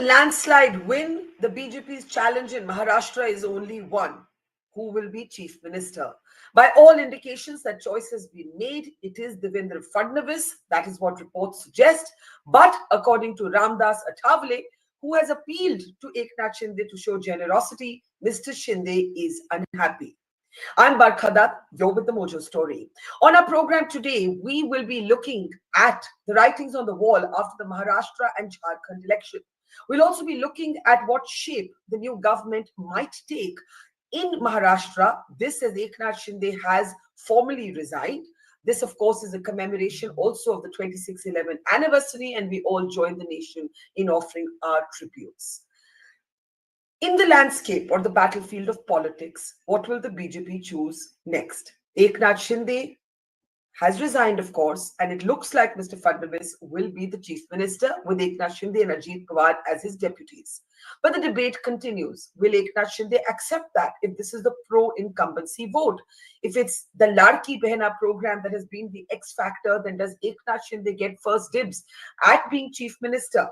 landslide win, the BJP's challenge in Maharashtra is only one: who will be Chief Minister? By all indications, that choice has been made. It is Devendra Fadnavis. That is what reports suggest. But according to Ramdas Athavale, who has appealed to Eknath Shinde to show generosity, Mr. Shinde is unhappy. I'm Barkha Dutt, you're with the Mojo Story. On our program today, we will be looking at the writings on the wall after the Maharashtra and Jharkhand election. We'll also be looking at what shape the new government might take in Maharashtra. This, as Eknath Shinde has formally resigned. This, of course, is a commemoration also of the 26/11 anniversary, and we all join the nation in offering our tributes. In the landscape or the battlefield of politics, what will the BJP choose next? Eknath Shinde has resigned, of course, and it looks like Mr. Fadnavis will be the Chief Minister with Eknath Shinde and Ajit Pawar as his deputies. But the debate continues. Will Eknath Shinde accept that if this is the pro-incumbency vote? If it's the Ladki Behna program that has been the X factor, then does Eknath Shinde get first dibs at being Chief Minister?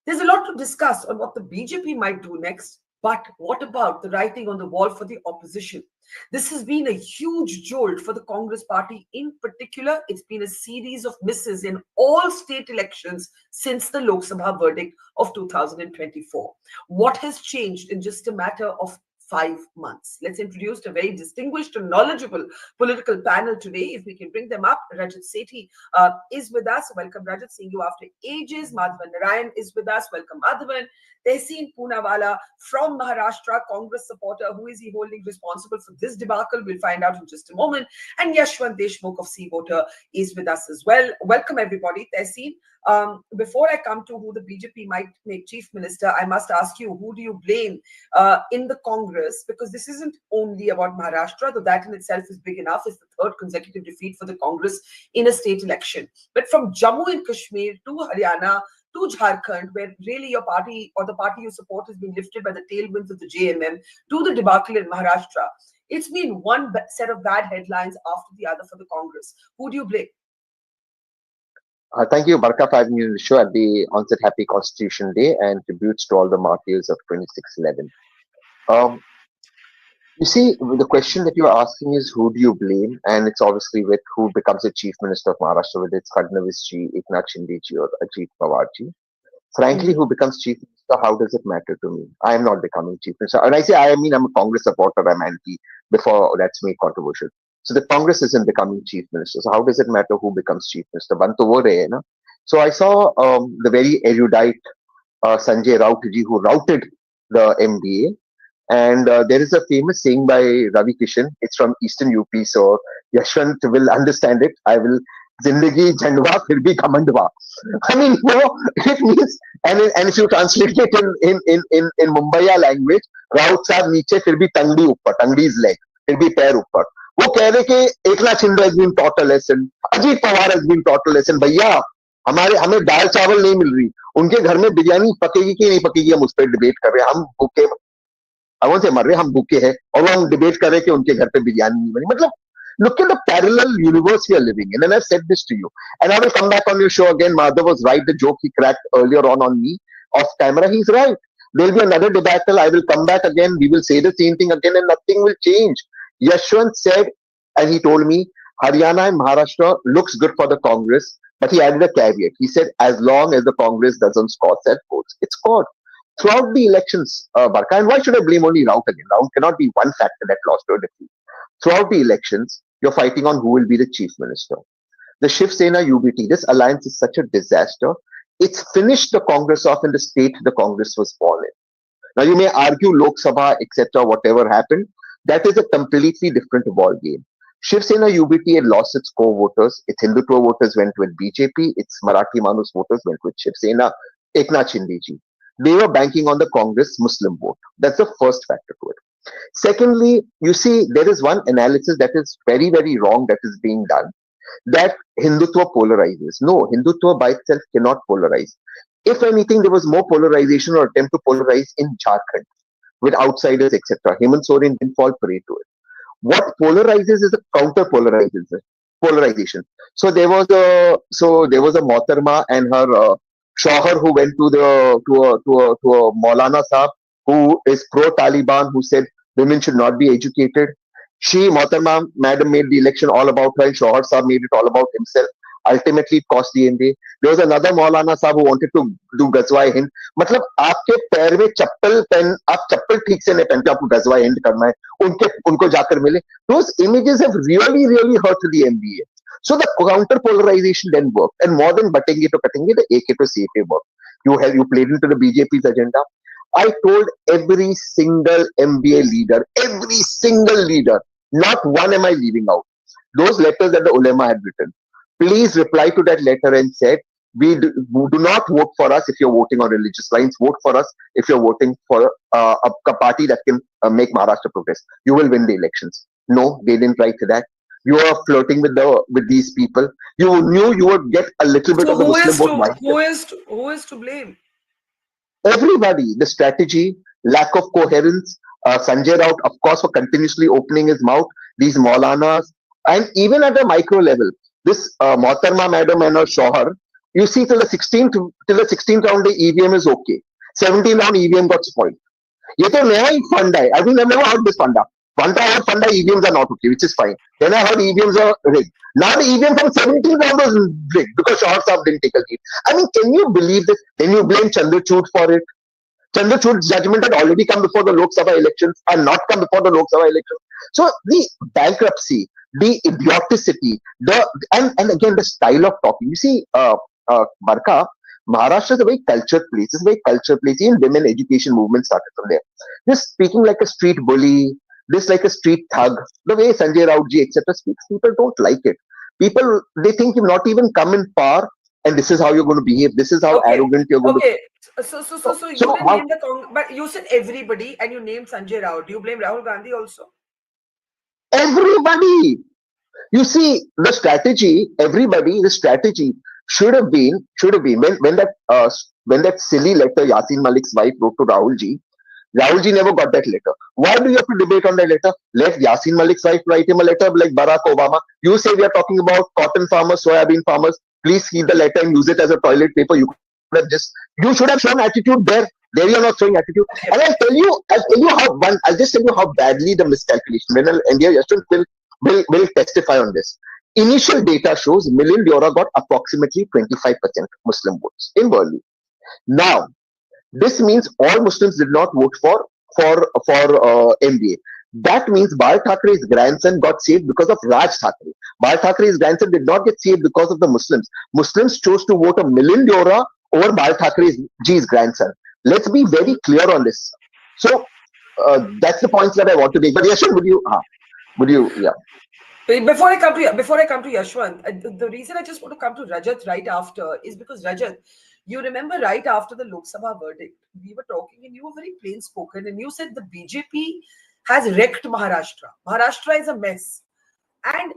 There's a lot to discuss on what the BJP might do next, but what about the writing on the wall for the opposition? This has been a huge jolt for the Congress party in particular. It's been a series of misses in all state elections since the Lok Sabha verdict of 2024. What has changed in just a matter of 5 months? Let's introduce a very distinguished and knowledgeable political panel today. If we can bring them up, Rajat Sethi is with us. Welcome, Rajat. Seeing you after ages. Madhavan Narayan is with us. Welcome, Madhavan. Tehseen Poonawala from Maharashtra, Congress supporter. Who is he holding responsible for this debacle? We'll find out in just a moment. And Yashwant Deshmukh of Sea Voter is with us as well. Welcome, everybody. Tehseen, before I come to who the BJP might make Chief Minister, I must ask you, who do you blame in the Congress? Because this isn't only about Maharashtra, though that in itself is big enough. It's the third consecutive defeat for the Congress in a state election. But from Jammu and Kashmir to Haryana to Jharkhand, where really your party or the party you support has been lifted by the tailwinds of the JMM, to the debacle in Maharashtra, it's been one set of bad headlines after the other for the Congress. Who do you blame? Thank you, Barkha, for having me on the show at the onset. Happy Constitution Day and tributes to all the martyrs of 26/11. You see, the question that you're asking is who do you blame? And it's obviously with who becomes the Chief Minister of Maharashtra, whether it's Fadnavis ji, Eknath Shinde ji, or Ajit Pawar ji. Frankly, who becomes Chief Minister, how does it matter to me? I am not becoming Chief Minister. And I say I mean I'm a Congress supporter, I'm anti, before that's made controversial. So the Congress isn't becoming Chief Minister. So how does it matter who becomes Chief Minister? Ban to wo rahe, na? So I saw the very erudite Sanjay Raut ji, who routed the MBA. And there is a famous saying by Ravi Kishan. It's from Eastern UP, so Yashwant will understand it. I will. Zindagi jandwa fir bhi kamandwa. I mean, it means, and if you translate it in Mumbai language, Raut sahab niche fir bhi tangdi upar, tangdi is leg, fir bhi pair upar. वो कह रहे कि Eknath Shinde has been taught a lesson, Ajit Pawar has been taught a lesson. भैया हमें दाल चावल नहीं मिल रही, उनके घर में बिरयानी पकेगी कि नहीं पकेगी, हम उस पर डिबेट कर रहे हैं. हम भूखे, अवन से मर रहे, हम भूखे हैं, और हम डिबेट कर रहे हैं कि उनके घर पे बिरयानी नहीं बनी. मतलब look at the parallel universe we are living in, and I've said this to you, and I will come back on your show again. Madhav was right. The joke he cracked earlier on me off camera, he's right. There'll be another debacle. I will come back again. We will say the same thing again, and nothing will change. Yashwant said, and he told me, Haryana and Maharashtra looks good for the Congress, but he added a caveat. He said, as long as the Congress doesn't score set votes, it's scored. Throughout the elections, Barkha, and why should I blame only Raut again? Raut cannot be one factor that lost or defeat. Throughout the elections, you're fighting on who will be the Chief Minister. The Shiv Sena UBT, this alliance is such a disaster. It's finished the Congress off in the state the Congress was born in. Now you may argue Lok Sabha, etc., whatever happened. That is a completely different ball game. Shiv Sena UBT had lost its core voters. Its Hindutva voters went with BJP. Its Marathi Manus voters went with Shiv Sena, Eknath Shinde ji. They were banking on the Congress Muslim vote. That's the first factor to it. Secondly, you see, there is one analysis that is very, very wrong that is being done, that Hindutva polarizes. No, Hindutva by itself cannot polarize. If anything, there was more polarization or attempt to polarize in Jharkhand with outsiders, etc. Hemant Soren didn't fall prey to it. What polarizes is a counter-polarization. So there was a Mohtarma and her Shauhar, who went to a Maulana Sahab who is pro-Taliban, who said women should not be educated. Mohtarma Madam made the election all about her, and Shauhar Sahab made it all about himself. Ultimately, it cost the MBA. There was another Maulana Sahab who wanted to do Gazwa Hind. मतलब आपके पैर में चप्पल पहन आप चप्पल ठीक से नहीं पहनते आपको गजवा हिंद करना है उनके उनको जाकर मिले those images have really hurt the MBA. So the counter polarization then worked, and more than butting it or cutting it, the AK to CK worked. You played into the BJP's agenda. I told every single MBA leader, every single leader, not one am I leaving out. Those letters that the ulema had written, please reply to that letter and said, do not vote for us if you're voting on religious lines. Vote for us if you're voting for a party that can make Maharashtra progress. You will win the elections. No, they didn't write that. You are flirting with these people. You knew you would get a little bit So of the Muslim vote. who is to blame? Everybody, the strategy, lack of coherence. Sanjay Raut, of course, for continuously opening his mouth. These Maulanas, and even at a micro level, this Mohtarma Madam and her Shauhar, you see till the 16th round the EVM is okay. 17th round EVM got spoiled. ये तो नया ही fund है. I mean, I've never heard this funda. One time I heard funda EVMs are not okay, which is fine. Then I heard EVMs are rigged. Now the EVM from 17th round was rigged because Shah Saab didn't take a lead. I mean, can you believe this? Then you blame Chandrachud for it. Chandrachud's judgment had already come before the Lok Sabha elections, and not come before the Lok Sabha elections. So the bankruptcy, the idioticity, and again the style of talking. You see, Barkha, Maharashtra is a very cultured place. It's a very cultured place. Even women education movement started from there. Just speaking like a street bully, this like a street thug, the way Sanjay Rautji, etc. speaks, people don't like it. People, they think you've not even come in power, and this is how you're going to behave. This is how Okay. arrogant you're going to. Okay. So you So didn't how name but you said everybody and you named Sanjay Rao. Do you blame Rahul Gandhi also? everybody, you see the strategy should have been when that silly letter Yasin Malik's wife wrote to Rahulji never got that letter. Why do you have to debate on that letter? Let Yasin Malik's wife write him a letter like Barack Obama. You say we are talking about cotton farmers, soybean farmers. Please keep the letter and use it as a toilet paper. You should have shown attitude there. There you are not showing attitude. And I'll just tell you how badly the miscalculation. And here Yashwant will testify on this. Initial data shows Milind Deora got approximately 25% Muslim votes in Worli. Now, this means all Muslims did not vote for MBA. That means Bal Thackeray's grandson got saved because of Raj Thackeray. Bal Thackeray's grandson did not get saved because of the Muslims. Muslims chose to vote a Milind Deora over Bal Thackeray's grandson. Let's be very clear on this. So that's the points that I want to make. But Yashwant, yeah. Before I come to Yashwant, the reason I just want to come to Rajat right after is because Rajat, you remember right after the Lok Sabha verdict, we were talking and you were very plain spoken and you said the BJP has wrecked Maharashtra. Maharashtra is a mess. And,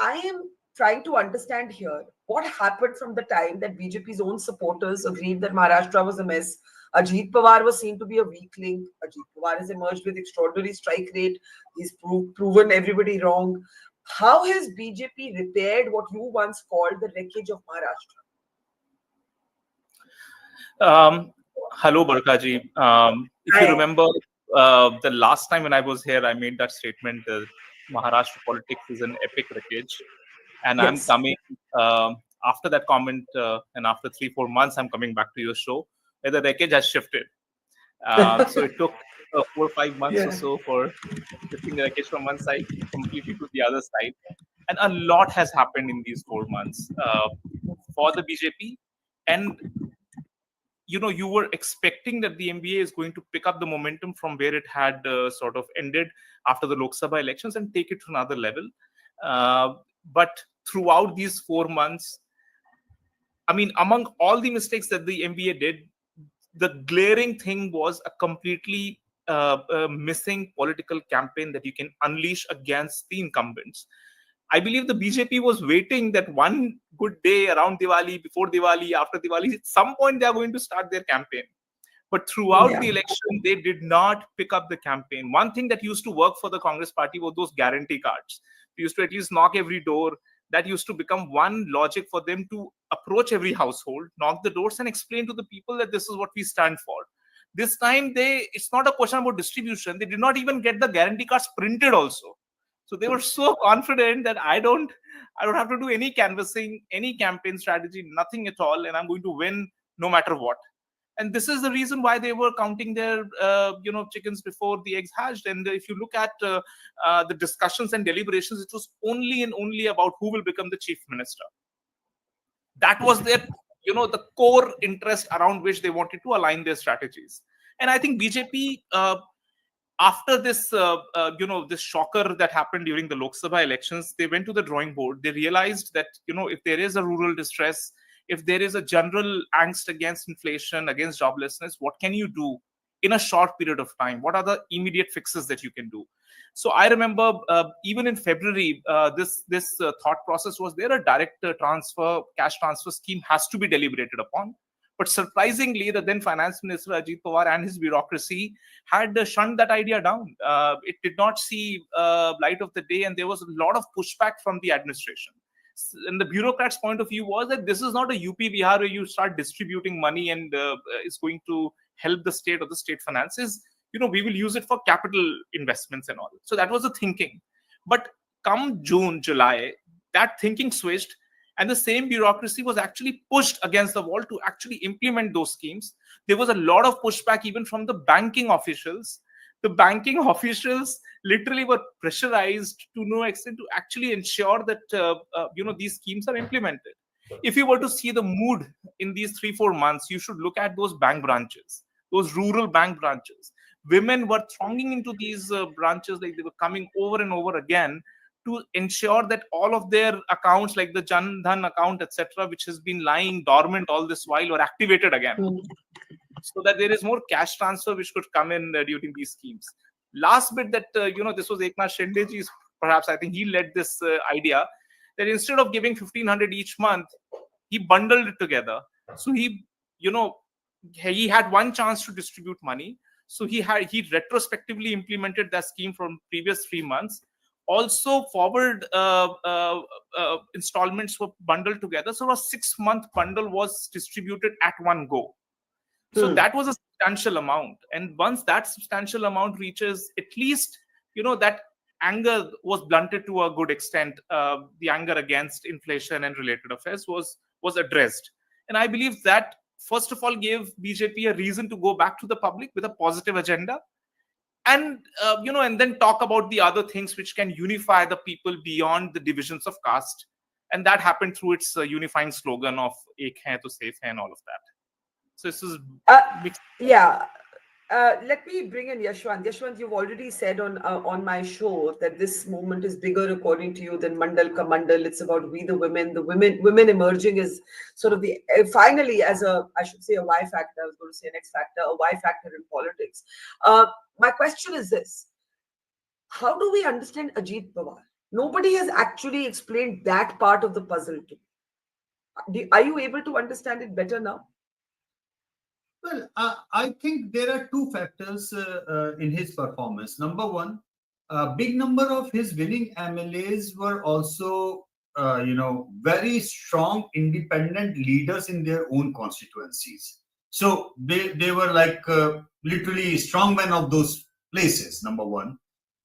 I am trying to understand here what happened from the time that BJP's own supporters agreed that Maharashtra was a mess. Ajit Pawar was seen to be a weak link. Ajit Pawar has emerged with extraordinary strike rate. He's proven everybody wrong. How has BJP repaired what you once called the wreckage of Maharashtra? Hello, Barkha ji. If you remember, the last time when I was here, I made that statement that Maharashtra politics is an epic wreckage. And Yes. I'm coming after that comment, and after 3-4 months, I'm coming back to your show where the wreckage has shifted. So it took 4 or 5 months or so for shifting the wreckage from one side completely to the other side. And a lot has happened in these 4 months for the BJP. And you were expecting that the MBA is going to pick up the momentum from where it had sort of ended after the Lok Sabha elections and take it to another level. But throughout these 4 months, I mean, among all the mistakes that the MBA did, the glaring thing was a completely missing political campaign that you can unleash against the incumbents. I believe the BJP was waiting that one good day around Diwali, before Diwali, after Diwali, at some point they are going to start their campaign. But throughout the election, they did not pick up the campaign. One thing that used to work for the Congress party were those guarantee cards. They used to at least knock every door, that used to become one logic for them to approach every household, knock the doors, and explain to the people that this is what we stand for. This time, it's not a question about distribution. They did not even get the guarantee cards printed also. So they were so confident that I don't have to do any canvassing, any campaign strategy, nothing at all, and I'm going to win no matter what. And this is the reason why they were counting their chickens before the eggs hatched. And if you look at the discussions and deliberations, it was only and only about who will become the chief minister. That was their the core interest around which they wanted to align their strategies. And I think BJP, after this this shocker that happened during the Lok Sabha elections, they went to the drawing board. They realized that if there is a rural distress, if there is a general angst against inflation, against joblessness, what can you do in a short period of time? What are the immediate fixes that you can do? So I remember even in February, this thought process was there. A direct cash transfer scheme has to be deliberated upon. But surprisingly, the then Finance Minister Ajit Pawar and his bureaucracy had shunned that idea down. It did not see light of the day, and there was a lot of pushback from the administration. And the bureaucrats' point of view was that this is not a UP Bihar where you start distributing money and it's going to help the state or the state finances. We will use it for capital investments and all. So that was the thinking. But come June, July, that thinking switched, and the same bureaucracy was actually pushed against the wall to actually implement those schemes. There was a lot of pushback even from the banking officials. The banking officials literally were pressurized to no extent to actually ensure that these schemes are implemented. If you were to see the mood in these 3-4 months, you should look at those bank branches, those rural bank branches. Women were thronging into these branches, like they were coming over and over again to ensure that all of their accounts, like the Jan Dhan account, etc., which has been lying dormant all this while, were activated again. So that there is more cash transfer which could come in during these schemes. Last bit that, this was Eknath Shinde, perhaps I think he led this idea that instead of giving 1,500 each month, he bundled it together. So he had one chance to distribute money. So he retrospectively implemented that scheme from previous 3 months. Also, forward installments were bundled together. So a 6-month bundle was distributed at one go. So that was a substantial amount. And once that substantial amount reaches, at least, that anger was blunted to a good extent. The anger against inflation and related affairs was addressed. And I believe that, first of all, gave BJP a reason to go back to the public with a positive agenda. And, and then talk about the other things which can unify the people beyond the divisions of caste. And that happened through its unifying slogan of Ek Hai to Safe Hai and all of that. So this is let me bring in Yashwant. Yashwant, you've already said on my show that this movement is bigger, according to you, than Mandal Ka Mandal. It's about we the women. The women emerging is sort of the finally as a Y factor. I was going to say an X factor, a Y factor in politics. My question is this: how do we understand Ajit Pawar? Nobody has actually explained that part of the puzzle to me. Are you able to understand it better now? Well, I think there are two factors in his performance. Number one, a big number of his winning MLAs were also, very strong independent leaders in their own constituencies. So they were like literally strongmen of those places, number one.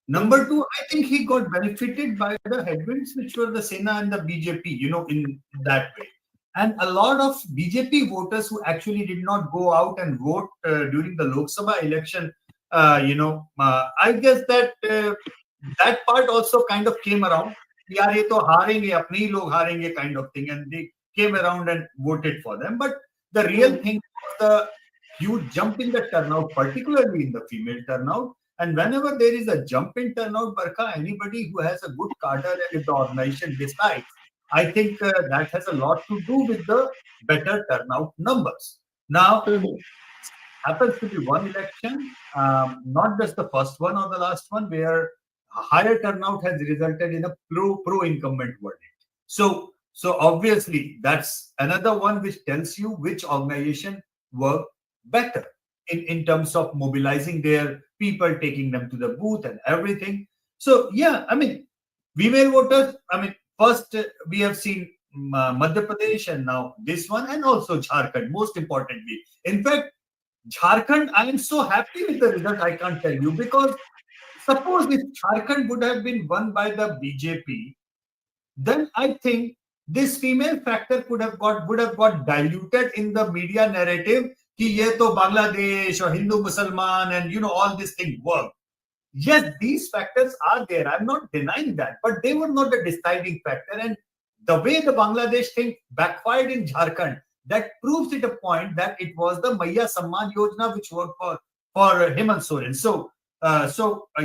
Number two, I think he got benefited by the headwinds, which were the Sena and the BJP, in that way. And a lot of BJP voters who actually did not go out and vote during the Lok Sabha election, I guess that that part also kind of came around. Yaar, ye to haarenge, apne hi log haarenge kind of thing. And they came around and voted for them. But the real thing was the huge jump in the turnout, particularly in the female turnout. And whenever there is a jump in turnout, Barkha, anybody who has a good cadre and if the organization decides, I think that has a lot to do with the better turnout numbers. Now, happens to be one election, not just the first one or the last one, where a higher turnout has resulted in a pro-incumbent verdict. So obviously, that's another one which tells you which organization worked better in terms of mobilizing their people, taking them to the booth and everything. So, yeah, I mean, female voters, First, we have seen Madhya Pradesh, and now this one, and also Jharkhand, most importantly. In fact, Jharkhand, I am so happy with the result, I can't tell you, because suppose if Jharkhand would have been won by the BJP, then I think this female factor would have got diluted in the media narrative कि ये तो Bangladesh or Hindu Mussalman and all this thing work. Yes, these factors are there. I'm not denying that, but they were not the deciding factor. And the way the Bangladesh thing backfired in Jharkhand, that proves it a point that it was the Maya Samman Yojana which worked for Hemant Soren.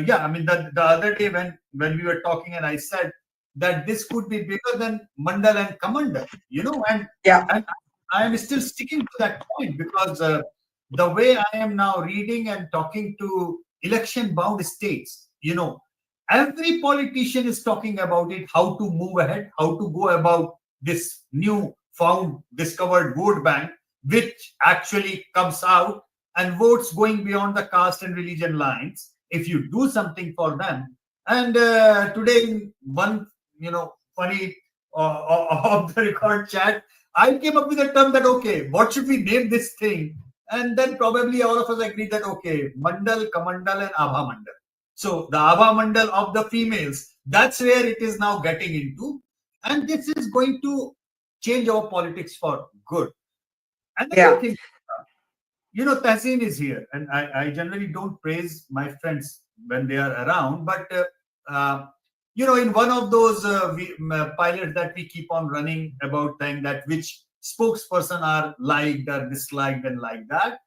Yeah, I mean the other day when we were talking and I said that this could be bigger than Mandal and Kamandal, and Yeah. and I am still sticking to that point because the way I am now reading and talking to election-bound states, every politician is talking about it, how to move ahead, how to go about this new found discovered vote bank, which actually comes out and votes going beyond the caste and religion lines if you do something for them. And today in one funny of the record chat, I came up with a term that, okay, what should we name this thing? And then probably all of us agreed that, okay, Mandal, Kamandal, and Abha Mandal. So the Abha Mandal of the females, that's where it is now getting into. And this is going to change our politics for good. Another thing, Tehseen is here. And I generally don't praise my friends when they are around. But, in one of those pilots that we keep on running about saying that which spokesperson are liked or disliked and like that.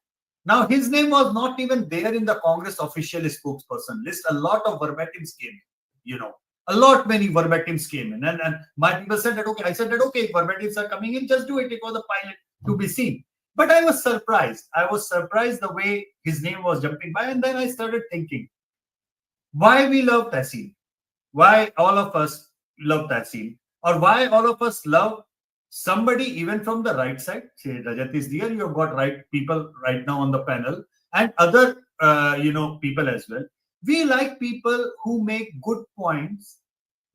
Now, his name was not even there in the Congress official spokesperson list. A lot of verbatims came in, many verbatims came in. And my people said that, okay, I said that, okay, if verbatims are coming in, just do it. It was a pilot to be seen. But I was surprised. I was surprised the way his name was jumping by. And then I started thinking, why we love Tehseen? Why all of us love Tehseen? Or why all of us love somebody even from the right side? Say Rajat is there. You have got right people right now on the panel and other people as well. We like people who make good points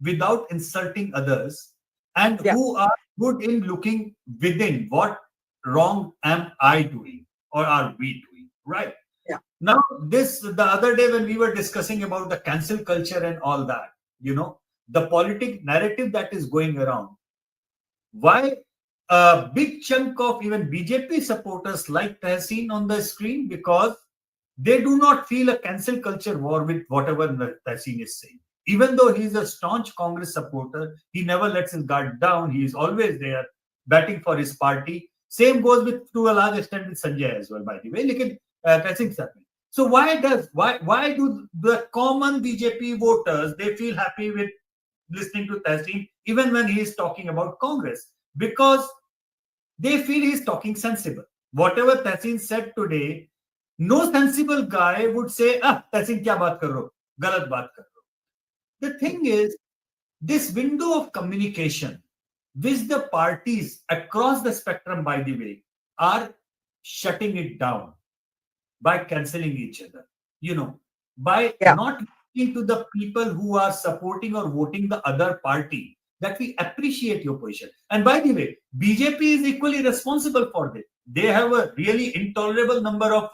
without insulting others and who are good in looking within what wrong am I doing or are we doing, right? Yeah. Now, the other day when we were discussing about the cancel culture and all that, the politic narrative that is going around, why a big chunk of even BJP supporters like Tehseen on the screen? Because they do not feel a cancel culture war with whatever Tehseen is saying. Even though he is a staunch Congress supporter, he never lets his guard down. He is always there batting for his party. Same goes with, to a large extent, with Sanjay as well, by the way. Lekin Tehseen sir. So why do the common BJP voters, they feel happy with listening to Tehseen even when he is talking about Congress? Because they feel he is talking sensible. Whatever Tehseen said today, no sensible guy would say, Tehseen kya baat kar rahe ho? Galat baat kar rahe ho. The thing is, this window of communication, which the parties across the spectrum, by the way, are shutting it down by cancelling each other, by not listening to the people who are supporting or voting the other party, that we appreciate your position. And by the way, BJP is equally responsible for this. They have a really intolerable number of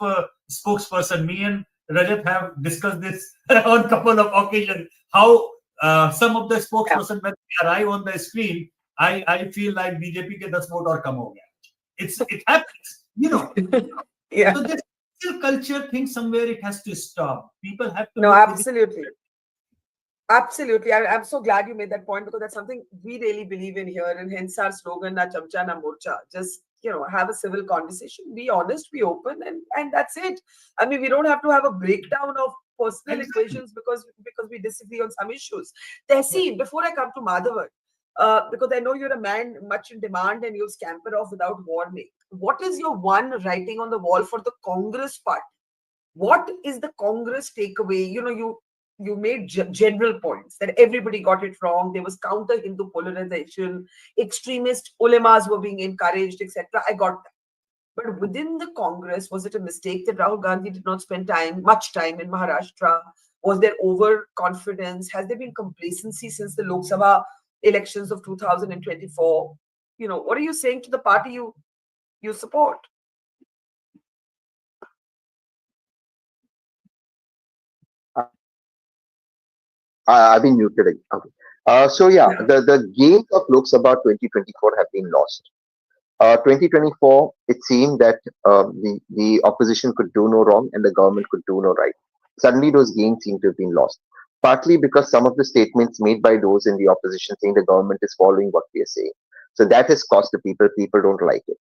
spokesperson. Me and Rajat have discussed this on a couple of occasions, how some of the spokesperson, when they arrive on the screen, I feel like BJP ke 10 vote aur kam ho gaya. It happens, Yeah. So this culture thing, somewhere it has to stop. People have to. No, absolutely. Absolutely. I'm so glad you made that point, because that's something we really believe in here. And hence our slogan, na chamcha na morcha. Just, have a civil conversation, be honest, be open, and that's it. I mean, we don't have to have a breakdown of personal equations because we disagree on some issues. Tehseen, before I come to Madhavan, because I know you're a man much in demand and you'll scamper off without warning. What is your one writing on the wall for the Congress part? What is the Congress takeaway? You made general points that everybody got it wrong. There was counter-Hindu polarization, extremist ulemas were being encouraged, etc. I got that. But within the Congress, was it a mistake that Rahul Gandhi did not spend much time in Maharashtra? Was there overconfidence? Has there been complacency since the Lok Sabha elections of 2024. What are you saying to the party you support? I've been muted. Okay. So yeah, Yeah. the gains of Lok Sabha 2024 have been lost. 2024, it seemed that the opposition could do no wrong and the government could do no right. Suddenly, those gains seem to have been lost. Partly because some of the statements made by those in the opposition saying the government is following what we are saying. So that has cost the people. People don't like it.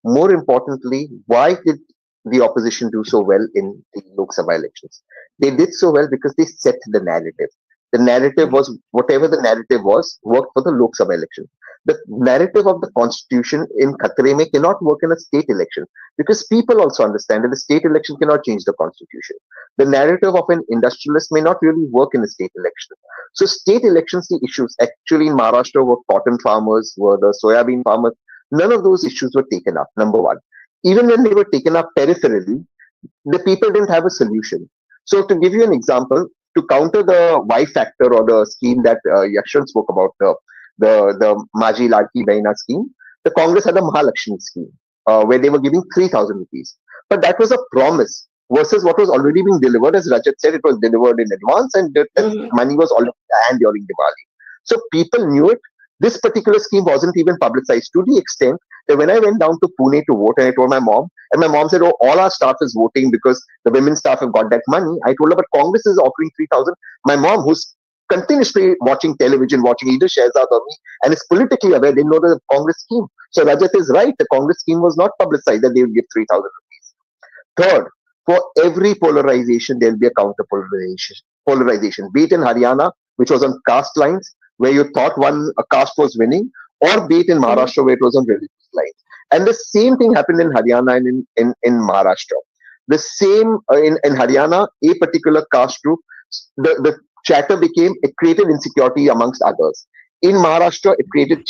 More importantly, why did the opposition do so well in the Lok Sabha elections? They did so well because they set the narrative. The narrative Mhm. was whatever the narrative was, worked for the Lok Sabha election. The narrative of the constitution in Khatre mein cannot work in a state election because people also understand that the state election cannot change the constitution. The narrative of an industrialist may not really work in a state election. So state elections, the issues actually in Maharashtra were cotton farmers, were the soybean farmers. None of those issues were taken up, number one. Even when they were taken up peripherally, the people didn't have a solution. So to give you an example, to counter the Y factor or the scheme that Yashwant spoke about, the Maji Ladki Bahina scheme, the Congress had a Mahalakshmi scheme where they were giving 3,000 rupees. But that was a promise versus what was already being delivered. As Rajat said, it was delivered in advance and that Mhm. money was already in hand during Diwali. So people knew it. This particular scheme wasn't even publicized to the extent that when I went down to Pune to vote and I told my mom, and my mom said, "Oh, all our staff is voting because the women staff have got that money." I told her, "But Congress is offering 3,000." My mom, who's continuously watching television, watching either Shehzad or me, and is politically aware, didn't know the Congress scheme. So Rajat is right. The Congress scheme was not publicized that they would give 3,000 rupees. Third, for every polarization, there will be a counter-polarization. Polarization, be it in Haryana, which was on caste lines, where you thought one a caste was winning, or be it in Mhm. Maharashtra, where it was on religious lines. And the same thing happened in Haryana and in Maharashtra. The same in Haryana, a particular caste group, the chatter became, it created insecurity amongst others. In Maharashtra, it created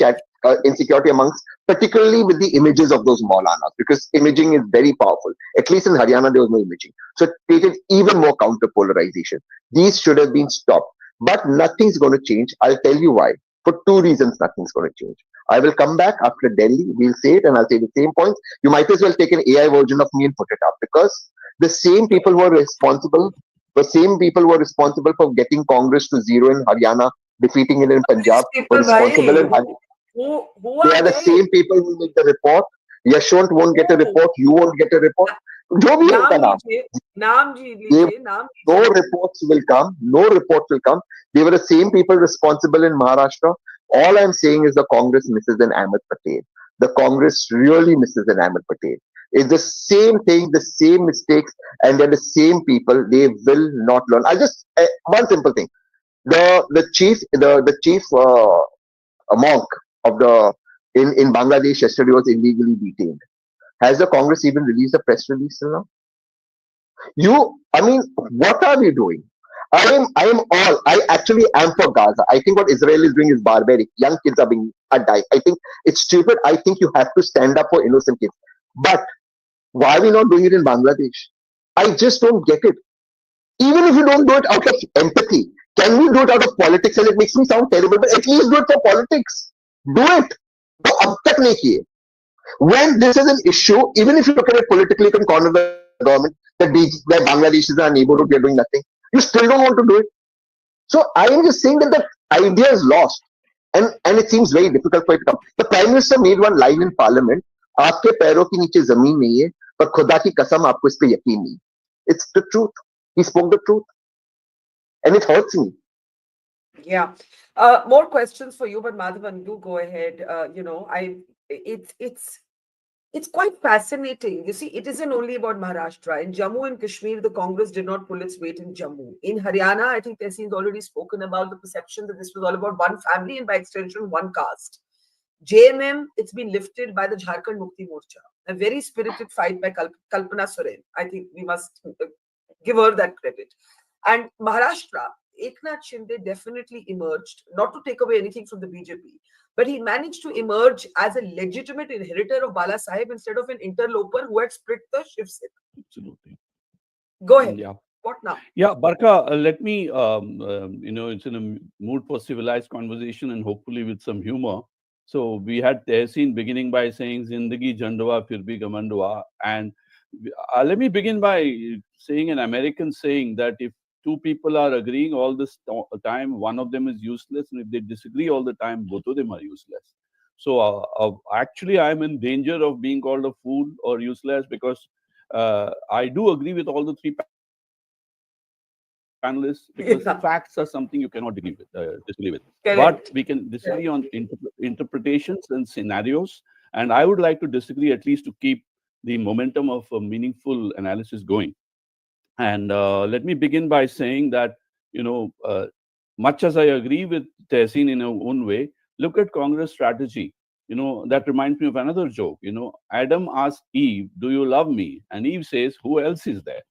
insecurity amongst, particularly with the images of those Maulanas, because imaging is very powerful. At least in Haryana, there was no imaging. So it created even more counter polarization. These should have been stopped. But nothing's going to change. I'll tell you why. For two reasons, nothing's going to change. I will come back after Delhi. We'll say it and I'll say the same points. You might as well take an AI version of me and put it up because the same people were responsible. The same people were responsible for getting Congress to zero in Haryana, defeating it in These Punjab, were people, responsible bhai, in Haryana. who They are are the they? same people who make the report. Yashwant won't get a Who? report. You won't get a report. जो भी है नाम उनका नाम, लीजिए, नाम जी they, लीजिए, नाम no लीजिए. reports will come. No reports will come. They were the same people responsible in Maharashtra. All I'm saying is the Congress misses an Ahmed Patel. The Congress really misses an Ahmed Patel. It's the same thing, the same mistakes, and they're the same people. They will not learn. I just one simple thing. The chief monk of the in Bangladesh yesterday was illegally detained. Has the Congress even released a press release till now? I mean, what are we doing? I am all. I actually am for Gaza. I think what Israel is doing is barbaric. Young kids are dying. I think it's stupid. I think you have to stand up for innocent kids. But why are we not doing it in Bangladesh? I just don't get it. Even if you don't do it out of empathy, can we do it out of politics? And it makes me sound terrible, but at least do it for politics. Do it. वो अब तक नहीं किए. When this is an issue, even if you look at it politically, you can corner the government that Bangladesh is our neighborhood, we are doing nothing. You still don't want to do it. So I am just saying that the idea is lost, and it seems very difficult for it to come. The Prime Minister made one line in Parliament: "आपके पैरों के नीचे जमीन नहीं है, पर खुदा की कसम आपको इस पे यकीन नहीं." It's the truth. He spoke the truth, and it hurts me. Yeah. More questions for you, but Madhavan, do go ahead. It's quite fascinating. You see, it isn't only about Maharashtra. In Jammu and Kashmir, the Congress did not pull its weight in Jammu. In Haryana, I think Tehseen's already spoken about the perception that this was all about one family and by extension, one caste. JMM, it's been lifted by the Jharkhand Mukti Morcha. A very spirited fight by Kalpana Soren. I think we must give her that credit. And Maharashtra, Eknath Shinde definitely emerged, not to take away anything from the BJP, but he managed to emerge as a legitimate inheritor of Bala Sahib instead of an interloper who had split the Shiv Sena. Absolutely. Go ahead. Yeah. What now? Yeah, Barkha, let me, it's in a mood for civilized conversation and hopefully with some humor. So we had Tehseen beginning by saying, Zindagi Jandwa Fir Bhi Gamandwa. And let me begin by saying an American saying that if two people are agreeing all this time, one of them is useless. And if they disagree all the time, both of them are useless. So actually, I'm in danger of being called a fool or useless because I do agree with all the three panelists because facts are something you cannot Yeah. disagree with. But we can disagree on Correct. Yeah. interpretations and scenarios. And I would like to disagree at least to keep the momentum of a meaningful analysis going. And let me begin by saying that, you know, uh, much as I agree with Tehseen in her own way, look at Congress strategy. You know, that reminds me of another joke. You know, Adam asks Eve, "Do you love me?" And Eve says, "Who else is there?"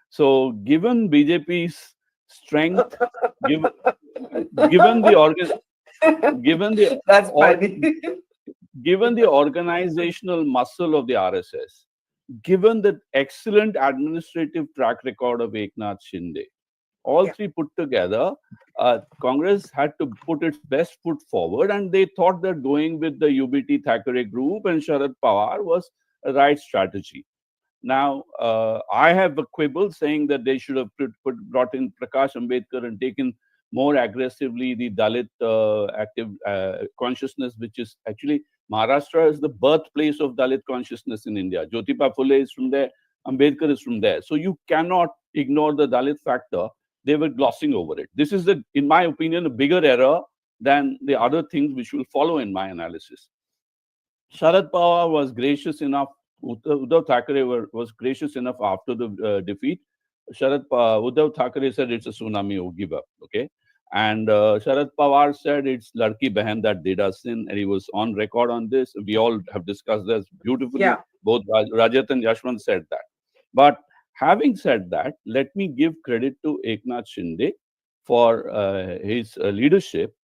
So, given BJP's strength, given given the organ, given the That's or funny. given the organizational muscle of the RSS, given the excellent administrative track record of Eknath Shinde, all Yeah. three put together, Congress had to put its best foot forward, and they thought that going with the UBT Thackeray group and Sharad Pawar was a right strategy. Now, I have a quibble saying that they should have brought in Prakash Ambedkar and taken more aggressively the Dalit active consciousness, which is actually Maharashtra is the birthplace of Dalit consciousness in India. Jyotiba Phule is from there, Ambedkar is from there. So you cannot ignore the Dalit factor. They were glossing over it. This is, in my opinion, a bigger error than the other things which will follow in my analysis. Sharad Pawar was gracious enough. Uddhav Thackeray was gracious enough after the defeat. Uddhav Thackeray said it's a tsunami, oh, give up. Okay. And Sharad Pawar said it's Ladki Behan that did us in, and he was on record on this. We all have discussed this beautifully. Yeah. Both Rajat and Yashwant said that. But having said that, let me give credit to Eknath Shinde for his leadership,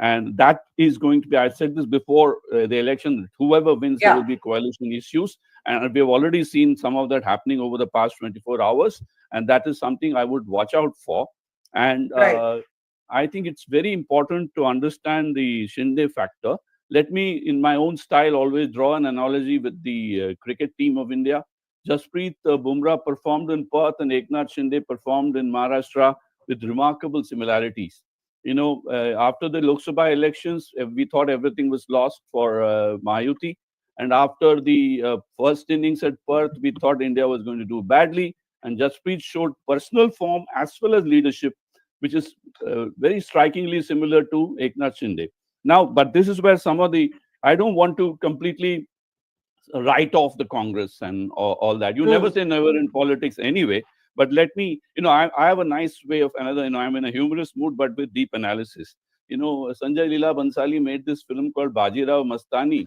and that is going to be, I said this before the election, whoever wins, there Yeah. will be coalition issues. And we have already seen some of that happening over the past 24 hours. And that is something I would watch out for. And Right. I think it's very important to understand the Shinde factor. Let me, in my own style, always draw an analogy with the cricket team of India. Jasprit Bumrah performed in Perth and Eknath Shinde performed in Maharashtra with remarkable similarities. You know, after the Lok Sabha elections, we thought everything was lost for Mahayuti. And after the first innings at Perth, we thought India was going to do badly. And Jasprit showed personal form as well as leadership, which is very strikingly similar to Eknath Shinde. Now, but this is where some of the, I don't want to completely write off the Congress and all that. You never Mm. say never in politics anyway. But let me, I have a nice way of another, I'm in a humorous mood, but with deep analysis. Sanjay Leela Bansali made this film called Bajirao Mastani.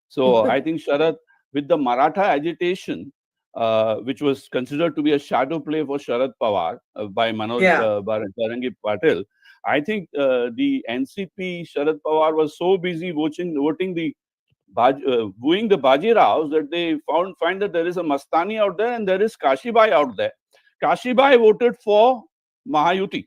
So I think Sharad, with the Maratha agitation, which was considered to be a shadow play for Sharad Pawar by Manoj Yeah. Tarangi Patil, I think the NCP Sharad Pawar was so busy voting the wooing the Baji Raos that they find that there is a Mastani out there and there is Kashibai out there. Kashibai voted for Mahayuti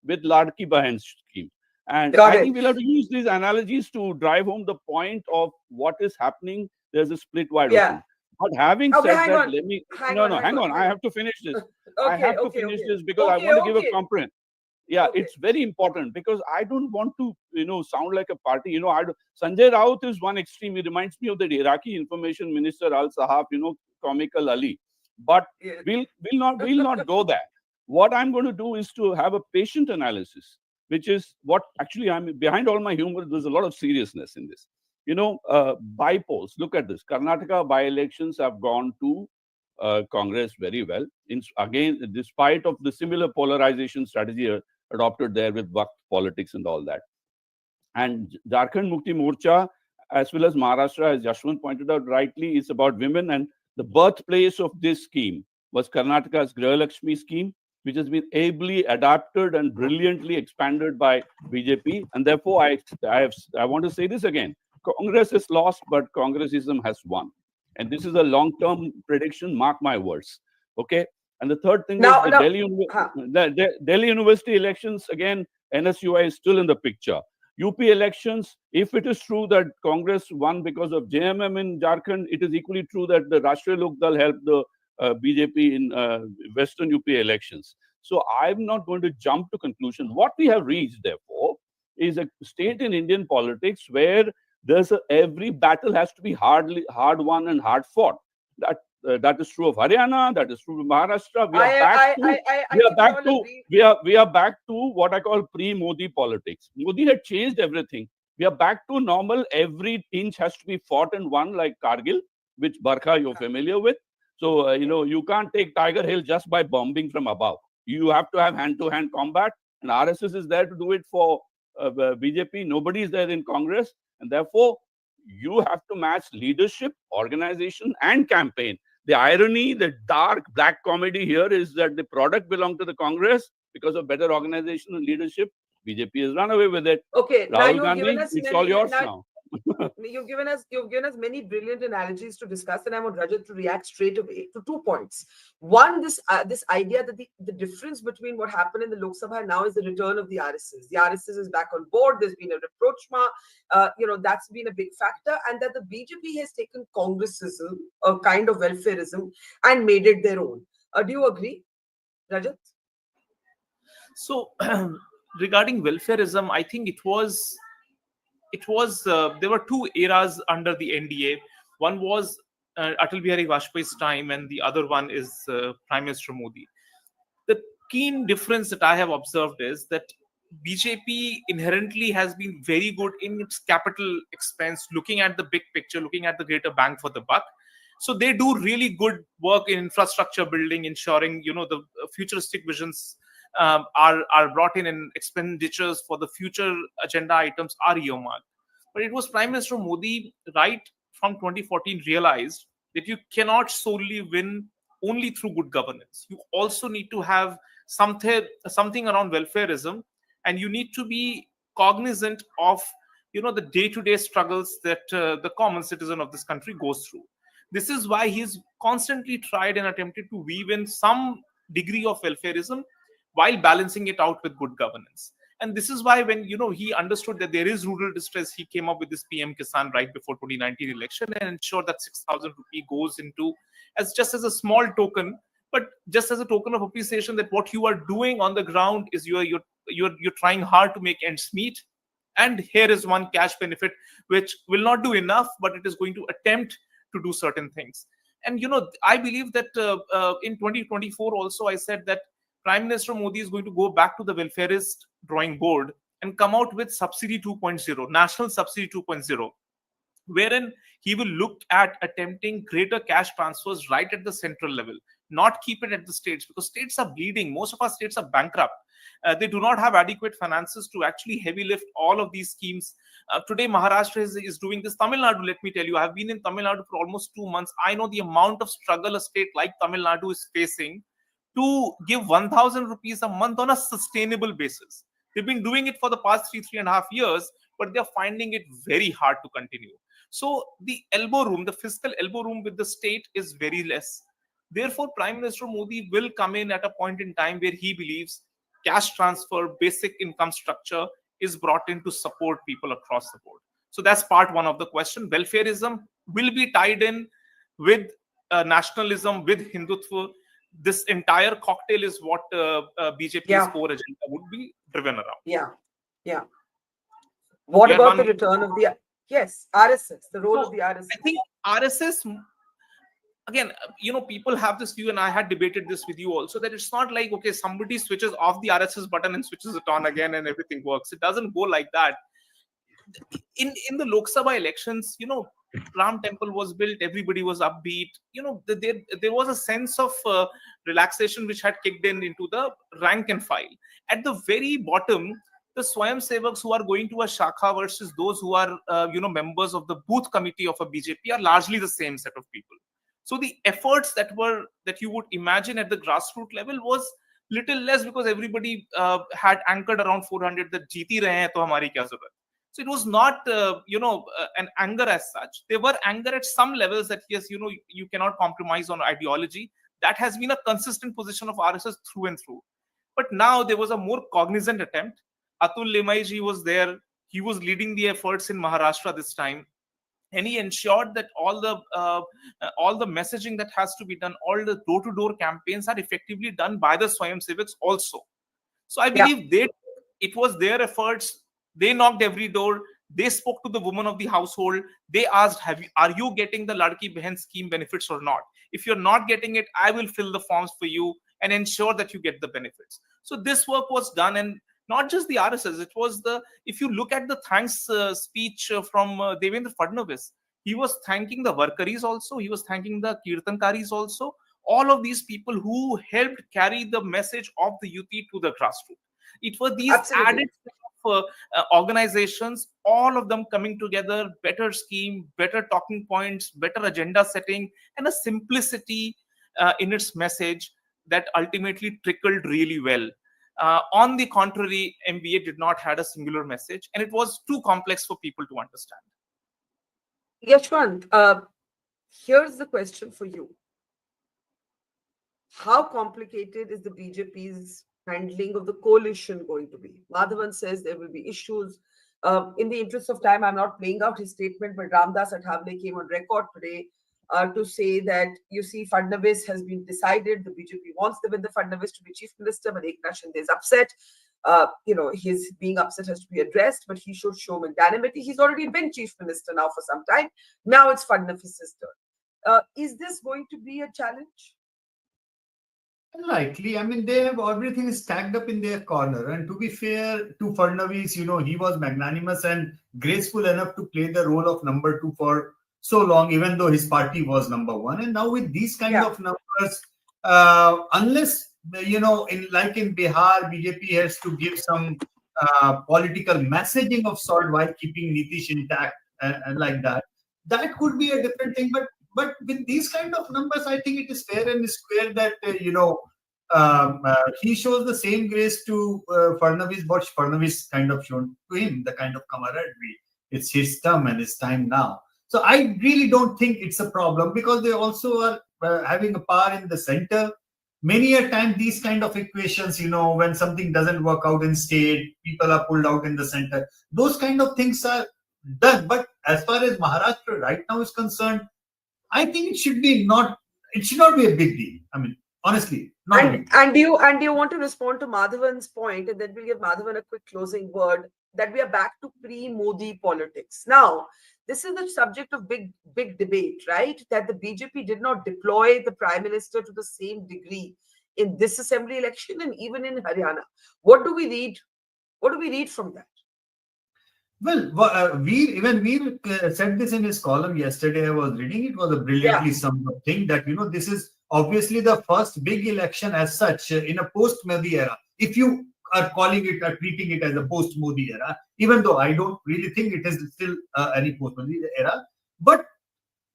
with Ladki Bahan scheme. And Got I it. think we'll have to use these analogies to drive home the point of what is happening. There's a split wide Yeah. open. But having Okay, said hang that, on. let me, Hang no, on, no, hang hang on, on. I hang have to finish this. on. I Okay, have to okay, finish okay. this because I Okay, want to give a okay. component. Yeah, Okay. it's very important because I don't want to, sound like a party. Sanjay Raut is one extreme. He reminds me of the Iraqi information minister Al Sahab, comical Ali. But Yeah. we'll not go there. What I'm going to do is to have a patient analysis, which is what actually I'm behind all my humor. There's a lot of seriousness in this. By-polls. Look at this. Karnataka by-elections have gone to Congress very well. Again, despite of the similar polarization strategy adopted there with Waqf politics and all that. And Jharkhand Mukti Morcha, as well as Maharashtra, as Yashwant pointed out rightly, is about women. And the birthplace of this scheme was Karnataka's Griha Lakshmi scheme, which has been ably adapted and brilliantly expanded by BJP. And therefore, I want to say this again. Congress is lost, but Congressism has won. And this is a long-term prediction, mark my words. Okay? And the third thing is Now, the now, huh. Delhi University elections. Again, NSUI is still in the picture. UP elections, if it is true that Congress won because of JMM in Jharkhand, it is equally true that the Rashtriya Lok Dal helped the BJP in Western UP elections. So I'm not going to jump to conclusion. What we have reached, therefore, is a state in Indian politics where every battle has to be hard won and hard fought. That is true of Haryana. That is true of Maharashtra. We are back to what I call pre-Modi politics. Modi had changed everything. We are back to normal. Every inch has to be fought and won, like Kargil, which Barkha you're familiar with. So you can't take Tiger Hill just by bombing from above. You have to have hand-to-hand combat, and RSS is there to do it for BJP. Nobody is there in Congress, and therefore you have to match leadership, organization, and campaign. The irony, the dark black comedy here is that the product belonged to the Congress because of better organization and leadership. BJP has run away with it. Okay, now you've given us it's all yours now. You've given us many brilliant analogies to discuss, and I want Rajat to react straight away to 2 points. One, this idea that the difference between what happened in the Lok Sabha now is the return of the RSS. The RSS is back on board. There's been a rapprochement. That's been a big factor, and that the BJP has taken Congressism, a kind of welfarism, and made it their own. Do you agree, Rajat? So, regarding welfarism, I think there were two eras under the NDA. One was Atal Bihari Vajpayee's time, and the other one is Prime Minister Modi. The keen difference that I have observed is that BJP inherently has been very good in its capital expense, looking at the big picture, looking at the greater bang for the buck. So they do really good work in infrastructure building, ensuring the futuristic visions are brought in, and expenditures for the future agenda items are earmarked. But it was Prime Minister Modi, right from 2014, realized that you cannot solely win only through good governance. You also need to have something around welfarism, and you need to be cognizant of the day-to-day struggles that the common citizen of this country goes through. This is why he's constantly tried and attempted to weave in some degree of welfarism while balancing it out with good governance. And this is why when he understood that there is rural distress, he came up with this PM Kisan right before 2019 election and ensured that 6,000 rupee goes into as a small token, but just as a token of appreciation that what you are doing on the ground is you're trying hard to make ends meet. And here is one cash benefit which will not do enough, but it is going to attempt to do certain things. And I believe that in 2024 also I said that Prime Minister Modi is going to go back to the welfarist drawing board and come out with Subsidy 2.0, National Subsidy 2.0, wherein he will look at attempting greater cash transfers right at the central level, not keep it at the states, because states are bleeding. Most of our states are bankrupt. They do not have adequate finances to actually heavy lift all of these schemes. Today, Maharashtra is doing this. Tamil Nadu, let me tell you, I have been in Tamil Nadu for almost 2 months. I know the amount of struggle a state like Tamil Nadu is facing to give 1,000 rupees a month on a sustainable basis. They've been doing it for the past 3.5 years, but they're finding it very hard to continue. So the fiscal elbow room with the state is very less. Therefore, Prime Minister Modi will come in at a point in time where he believes cash transfer, basic income structure is brought in to support people across the board. So that's part one of the question. Welfarism will be tied in with nationalism, with Hindutva. This entire cocktail is what BJP's core agenda would be driven around. Yeah. What about the return of the RSS, the role of the RSS? I think RSS, again, people have this view, and I had debated this with you also, that it's not like, okay, somebody switches off the RSS button and switches it on again and everything works. It doesn't go like that. In the Lok Sabha elections, Ram Temple was built, everybody was upbeat. There was a sense of relaxation which had kicked into the rank and file. At the very bottom, the Swayam Sevaks who are going to a Shakha versus those who are, members of the booth committee of a BJP are largely the same set of people. So the efforts that you would imagine at the grassroots level was little less, because everybody had anchored around 400 that jeeti rahe hain, to hamari kya zarurat. So it was not, an anger as such. There were anger at some levels that, yes, you cannot compromise on ideology. That has been a consistent position of RSS through and through. But now there was a more cognizant attempt. Atul Limaiji was there. He was leading the efforts in Maharashtra this time, and he ensured that all the messaging that has to be done, all the door-to-door campaigns are effectively done by the Swayamsevaks also. So I Yeah. believe it was their efforts. They knocked every door. They spoke to the woman of the household. They asked, are you getting the Ladki Behan scheme benefits or not? If you're not getting it, I will fill the forms for you and ensure that you get the benefits. So this work was done, and not just the RSS. It was if you look at the thanks speech from Devendra Fadnavis, he was thanking the Varkaris also. He was thanking the Kirtankaris also. All of these people who helped carry the message of the UT to the grassroots. It were these Absolutely. added organizations, all of them coming together, better scheme, better talking points, better agenda setting, and a simplicity in its message that ultimately trickled really well. On the contrary, MBA did not had a singular message, and it was too complex for people to understand. Yashwant, here's the question for you. How complicated is the BJP's handling of the coalition going to be? Madhavan says there will be issues. In the interest of time, I'm not playing out his statement, but Ramdas Athavale came on record today to say that, you see, Fadnavis has been decided. The BJP wants Devendra Fadnavis to be chief minister, but Eknath Shinde is upset. His being upset has to be addressed, but he should show magnanimity. He's already been chief minister now for some time. Now it's Fadnavis' turn. Is this going to be a challenge? Unlikely. I mean, they have everything stacked up in their corner. And to be fair to Fadnavis, he was magnanimous and graceful enough to play the role of number 2 for so long, even though his party was number 1. And now with these kind of numbers, unless, in Bihar, BJP has to give some political messaging of sort while keeping Nitish intact and like that, that could be a different thing. But with these kind of numbers, I think it is fair and square that, he shows the same grace to Fadnavis, what Fadnavis kind of shown to him, the kind of camaraderie. It's his term and his time now. So I really don't think it's a problem, because they also are having a power in the center. Many a time, these kind of equations, when something doesn't work out in state, people are pulled out in the center. Those kind of things are done. But as far as Maharashtra right now is concerned, I think it should not be a big deal. I mean, honestly, not a big deal. And you want to respond to Madhavan's point, and then we'll give Madhavan a quick closing word, that we are back to pre-Modi politics. Now, this is the subject of big debate, right? That the BJP did not deploy the Prime Minister to the same degree in this assembly election and even in Haryana. What do we read? What do we read from that? Well, Veer said this in his column yesterday. I was reading. It was a brilliantly summed up thing that, this is obviously the first big election as such in a post-Modi era. If you are calling it or treating it as a post-Modi era, even though I don't really think it is still any post-Modi era. But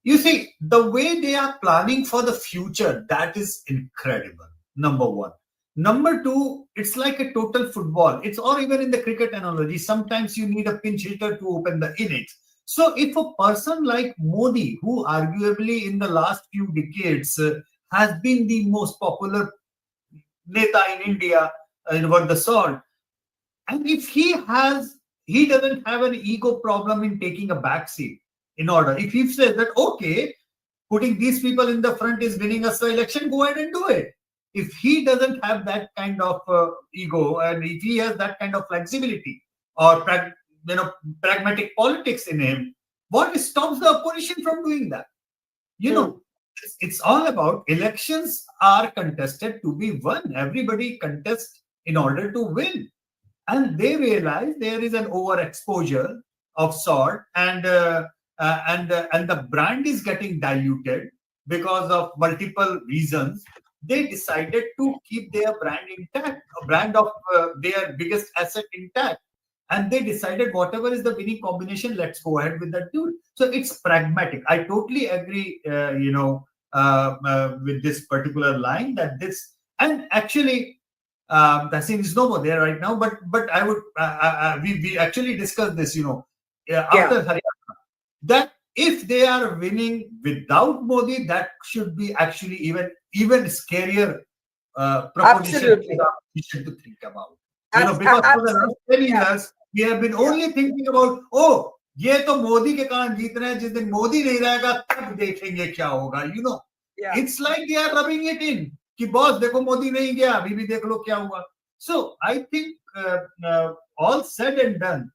you see, the way they are planning for the future, that is incredible. Number one. Number two, it's like a total football. It's, or even in the cricket analogy, sometimes you need a pinch hitter to open the innings. So if a person like Modi, who arguably in the last few decades has been the most popular neta in India, over the salt, and if he doesn't have an ego problem in taking a backseat in order. If he says that, okay, putting these people in the front is winning us the election, go ahead and do it. If he doesn't have that kind of ego, and if he has that kind of flexibility or pragmatic politics in him, what stops the opposition from doing that? It's all about elections are contested to be won. Everybody contests in order to win. And they realize there is an overexposure of sort, and the brand is getting diluted because of multiple reasons. They decided to keep their brand intact, a brand of their biggest asset intact. And they decided whatever is the winning combination, let's go ahead with that dude. So it's pragmatic. I totally agree, with this particular line that this, and actually, Tehseen is no more there right now, but I would, we actually discussed this, after Haryana, that if they are winning without Modi, that should be actually even even scarier proposition for Absolutely. the opposition to think about. Abs- Because for the last 10 yeah. years, we have been only thinking about, oh, ये तो मोदी के कारण जीत रहे हैं, जिस दिन मोदी नहीं रहेगा तब देखेंगे क्या होगा. Yeah. It's like they are rubbing it in कि बॉस देखो मोदी नहीं गया, अभी भी देख लो क्या हुआ. So I think all said and done,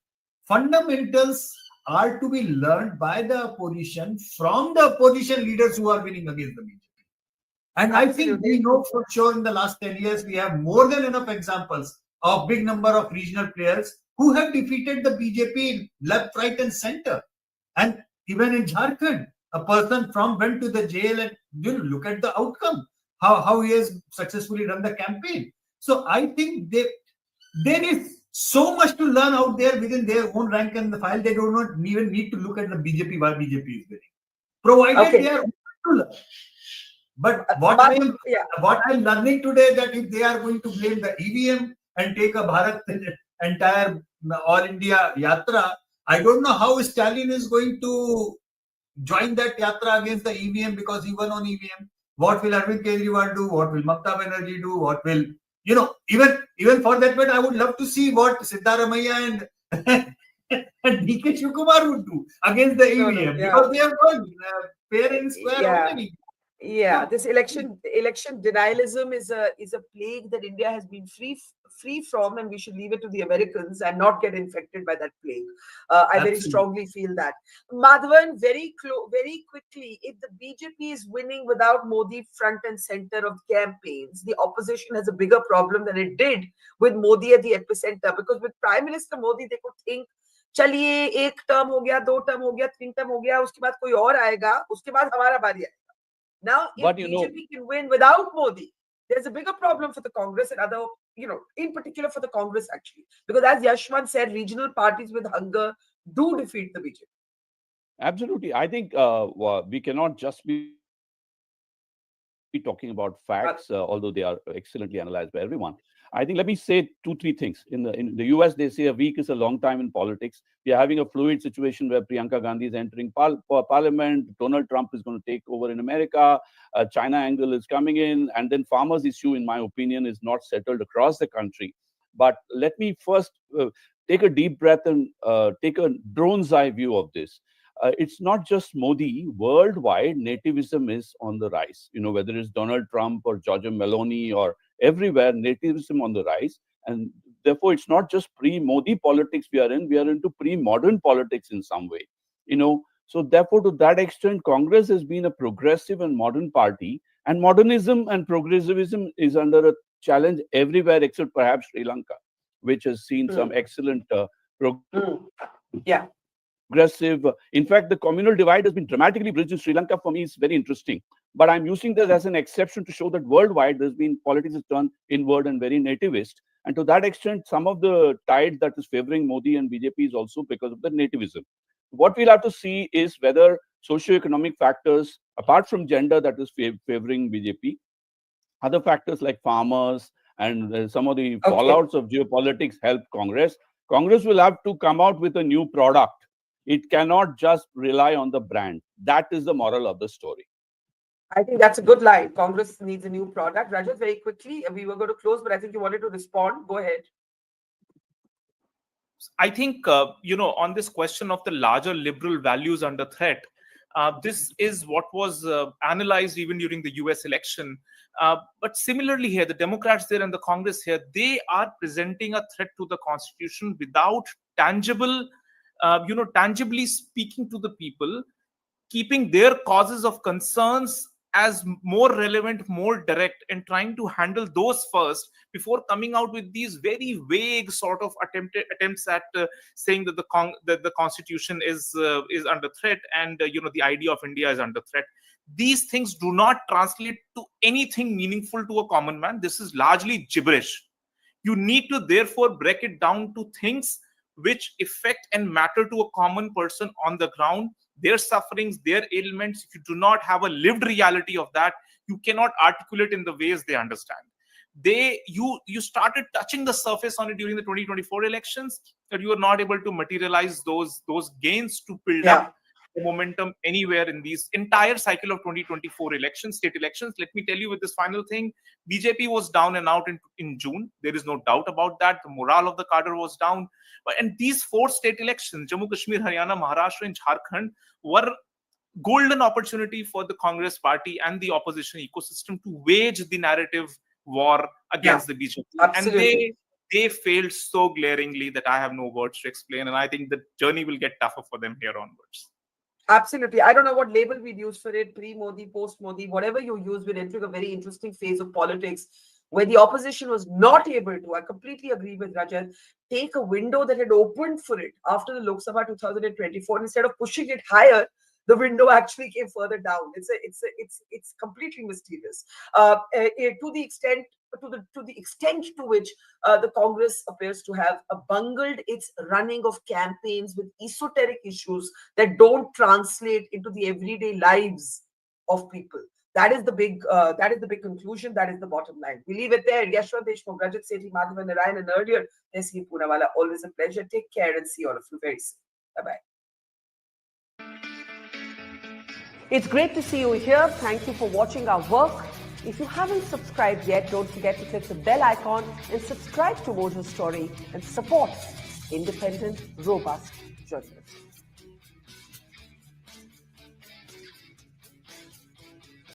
fundamentals are to be learned by the opposition from the opposition leaders who are winning against the BJP. And I think we know for sure in the last 10 years, we have more than enough examples of big number of regional players who have defeated the BJP left, right and center. And even in Jharkhand, a person from went to the jail and look at the outcome, how he has successfully run the campaign. So I think there is so much to learn out there within their own rank and file. They do not even need to look at the BJP while BJP is winning, provided they are open to learn. But what I'm learning today, that if they are going to blame the EVM and take a Bharat entire all India yatra, I don't know how Stalin is going to join that yatra against the EVM because he won on EVM. What will Arvind Kejriwal do? What will Mamata Banerjee do? What will even for that matter, I would love to see what Siddaramaiah and DK Shivakumar would do against the EVM because they have won fair and square already. Yeah, this election denialism is a plague that India has been free from, and we should leave it to the Americans and not get infected by that plague. I very strongly feel that. Madhavan, very quickly, if the BJP is winning without Modi front and center of campaigns, the opposition has a bigger problem than it did with Modi at the epicenter. Because with Prime Minister Modi, they could think, चलिए एक term हो गया, 2 term हो गया, 3 term हो गया, उसके बाद कोई और आएगा, उसके बाद हमारा बारी आएगा. Now, if BJP can win without Modi, there's a bigger problem for the Congress and other, in particular for the Congress actually. Because as Yashwant said, regional parties with hunger do defeat the BJP. Absolutely. I think we cannot just be talking about facts, although they are excellently analyzed by everyone. I think let me say 2-3 things. In the US, they say a week is a long time in politics. We are having a fluid situation where Priyanka Gandhi is entering parliament. Donald Trump is going to take over in America. China angle is coming in. And then farmers' issue, in my opinion, is not settled across the country. But let me first take a deep breath and take a drone's eye view of this. It's not just Modi. Worldwide, nativism is on the rise. Whether it's Donald Trump or Giorgia Meloni or everywhere, nativism on the rise. And therefore, it's not just pre-Modi politics we are in. We are into pre-modern politics in some way. So therefore, to that extent, Congress has been a progressive and modern party. And modernism and progressivism is under a challenge everywhere except perhaps Sri Lanka, which has seen some excellent progressive. In fact, the communal divide has been dramatically bridged in Sri Lanka. For me, it's very interesting. But I'm using this as an exception to show that worldwide there's been politics has turned inward and very nativist. And to that extent, some of the tide that is favoring Modi and BJP is also because of the nativism. What we'll have to see is whether socio-economic factors, apart from gender, that is favoring BJP, other factors like farmers and some of the fallouts of geopolitics help Congress. Congress will have to come out with a new product. It cannot just rely on the brand. That is the moral of the story. I think that's a good line. Congress needs a new product. Rajat, very quickly, we were going to close, but I think you wanted to respond. Go ahead. I think, on this question of the larger liberal values under threat, this is what was analyzed even during the US election. But similarly here, the Democrats there and the Congress here, they are presenting a threat to the Constitution without tangibly speaking to the people, keeping their causes of concerns as more relevant, more direct, and trying to handle those first before coming out with these very vague sort of attempts at saying that the Constitution is under threat and the idea of India is under threat. These things do not translate to anything meaningful to a common man. This is largely gibberish. You need to therefore break it down to things which affect and matter to a common person on the ground, their sufferings, their ailments. If you do not have a lived reality of that, you cannot articulate in the ways they understand. You started touching the surface on it during the 2024 elections, that you were not able to materialize those gains to build up the momentum anywhere in these entire cycle of 2024 elections, state elections. Let me tell you with this final thing, BJP was down and out in June. There is no doubt about that. The morale of the cadre was down. And these 4 state elections, Jammu Kashmir, Haryana, Maharashtra, and Jharkhand, were golden opportunity for the Congress party and the opposition ecosystem to wage the narrative war against the BJP. Absolutely. And they failed so glaringly that I have no words to explain. And I think the journey will get tougher for them here onwards. Absolutely. I don't know what label we'd use for it, pre-Modi, post-Modi, whatever you use, we're entering a very interesting phase of politics where the opposition was not able to, I completely agree with Rajat, take a window that had opened for it after the Lok Sabha 2024. Instead of pushing it higher, the window actually came further down. It's completely mysterious. To the extent to which the Congress appears to have bungled its running of campaigns with esoteric issues that don't translate into the everyday lives of people. That is the big conclusion. That is the bottom line. We leave it there. Yashwant, Deshmukh, Rajat, Sethi, Madhavan, Narayan, and earlier Tehseen, Poonawala. Always a pleasure. Take care and see all of you very soon. Bye-bye. It's great to see you here. Thank you for watching our work. If you haven't subscribed yet, don't forget to click the bell icon and subscribe to Mojo Story and support independent, robust journalism.